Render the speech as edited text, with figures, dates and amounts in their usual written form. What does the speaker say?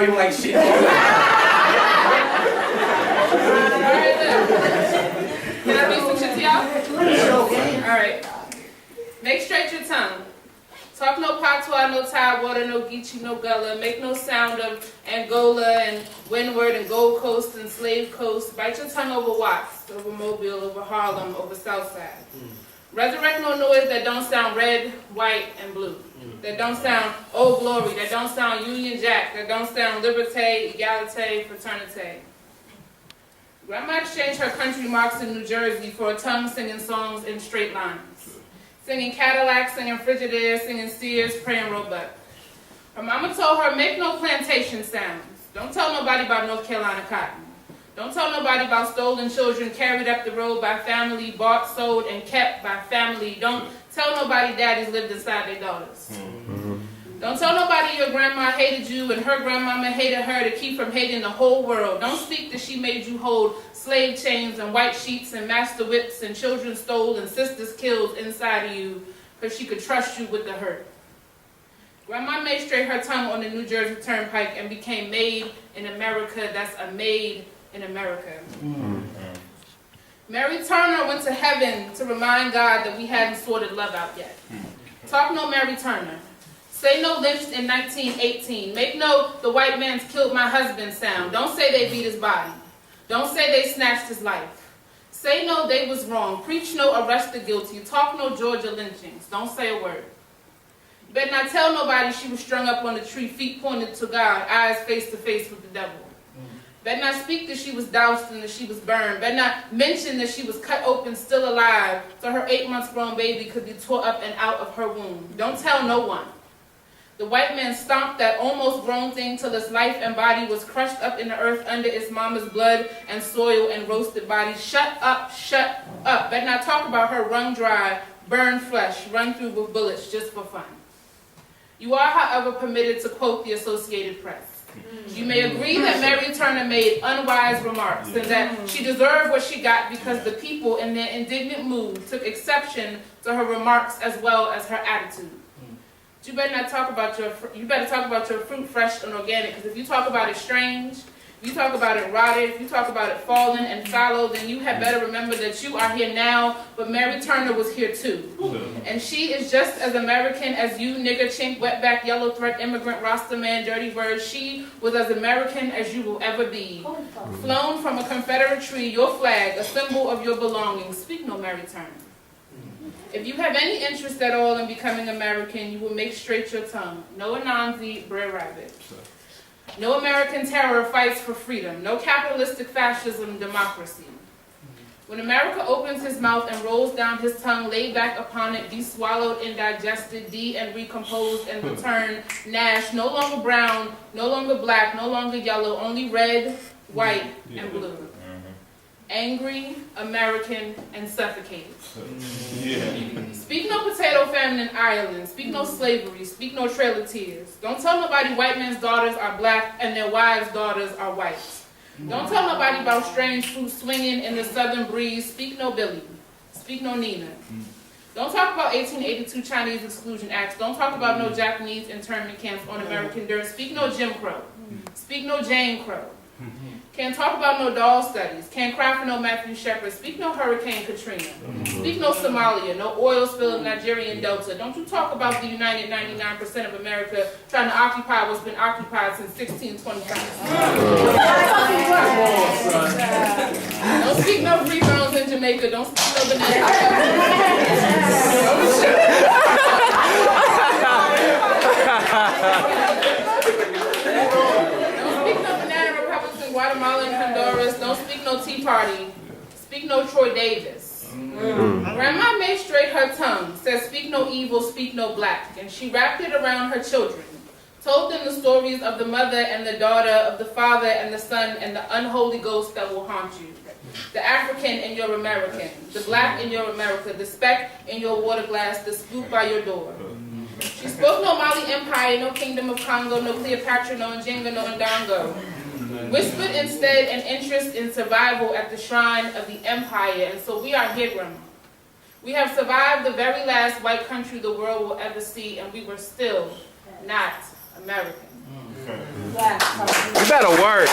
You like shit. Alright, can I read some shit to y'all? Alright. Make straight your tongue. Talk no patois, no Tidewater, no Geechee, no Gullah. Make no sound of Angola and Windward and Gold Coast and Slave Coast. Bite your tongue over Watts, over Mobile, over Harlem, over Southside. Resurrect no noise that don't sound red, white, and blue. That don't sound Old Glory, that don't sound Union Jack, that don't sound Liberté, Egalite, Fraternité. Grandma exchanged her country marks in New Jersey for a tongue singing songs in straight lines. Singing Cadillac, singing Frigidaire, singing Sears, praying Roebuck. Her mama told her, make no plantation sounds. Don't tell nobody about North Carolina cotton. Don't tell nobody about stolen children carried up the road by family, bought, sold, and kept by family. Don't tell nobody daddies lived inside their daughters. Don't tell nobody your grandma hated you and her grandmama hated her to keep from hating the whole world. Don't speak that she made you hold slave chains and white sheets and master whips and children stole and sisters killed inside of you because she could trust you with the hurt. Grandma made straight her tongue on the New Jersey Turnpike and became made in America. That's a made in America. Mary Turner went to heaven to remind God that we hadn't sorted love out yet. Talk no Mary Turner. Say no lynched in 1918. Make no the white man's killed my husband sound. Don't say they beat his body. Don't say they snatched his life. Say no they was wrong. Preach no arrest the guilty. Talk no Georgia lynchings. Don't say a word. You better not tell nobody she was strung up on the tree, feet pointed to God, eyes face to face with the devil. Better not speak that she was doused and that she was burned. Better not mention that she was cut open, still alive, so her 8 months grown baby could be tore up and out of her womb. Don't tell no one. The white man stomped that almost grown thing till its life and body was crushed up in the earth under its mama's blood and soil and roasted body. Shut up, shut up. Better not talk about her wrung dry, burned flesh, run through with bullets just for fun. You are, however, permitted to quote the Associated Press. You may agree that Mary Turner made unwise remarks and that she deserved what she got because the people in their indignant mood took exception to her remarks as well as her attitude. You better not talk about your fruit fresh and organic, because if you talk about it strange, if you talk about it rotted, if you talk about it fallen and fallow, then you had better remember that you are here now, but Mary Turner was here too. And she is just as American as you, nigger, chink, wetback, yellow thread, immigrant, Rasta man, dirty word. She was as American as you will ever be. Flown from a Confederate tree, your flag, a symbol of your belongings. Speak no Mary Turner. If you have any interest at all in becoming American, you will make straight your tongue. No Anansi, Brer Rabbit. No American terror fights for freedom. No capitalistic fascism, democracy. When America opens his mouth and rolls down his tongue, lay back upon it, be swallowed and digested, and recomposed and returned, Nash, no longer brown, no longer black, no longer yellow, only red, white, and blue. Angry, American, and suffocated. Speak no potato famine in Ireland. Speak no slavery. Speak no trail of tears. Don't tell nobody white men's daughters are black and their wives' daughters are white. Don't tell nobody about strange fruit swinging in the southern breeze. Speak no Billy. Speak no Nina. Don't talk about 1882 Chinese Exclusion Acts. Don't talk about no Japanese internment camps on American dirt. Speak no Jim Crow. Speak no Jane Crow. Can't talk about no doll studies. Can't cry for no Matthew Shepard. Speak no Hurricane Katrina. Speak no Somalia, no oil spill of Nigerian Delta. Don't you talk about the United 99% of America trying to occupy what's been occupied since 1625. Don't speak no free zones in Jamaica. Don't speak no banana. Guatemala and Honduras. Don't speak no Tea Party. Speak no Troy Davis. Grandma made straight her tongue, said speak no evil, speak no black, and she wrapped it around her children, told them the stories of the mother and the daughter, of the father and the son, and the unholy ghost that will haunt you. The African in your American, the black in your America, the speck in your water glass, the spook by your door. She spoke no Mali Empire, no Kingdom of Congo, no Cleopatra, no Njinga, no Ndongo. Whispered instead an interest in survival at the shrine of the empire, and so we are here, Grandma. We have survived the very last white country the world will ever see, and we were still not American. Yes. You better work.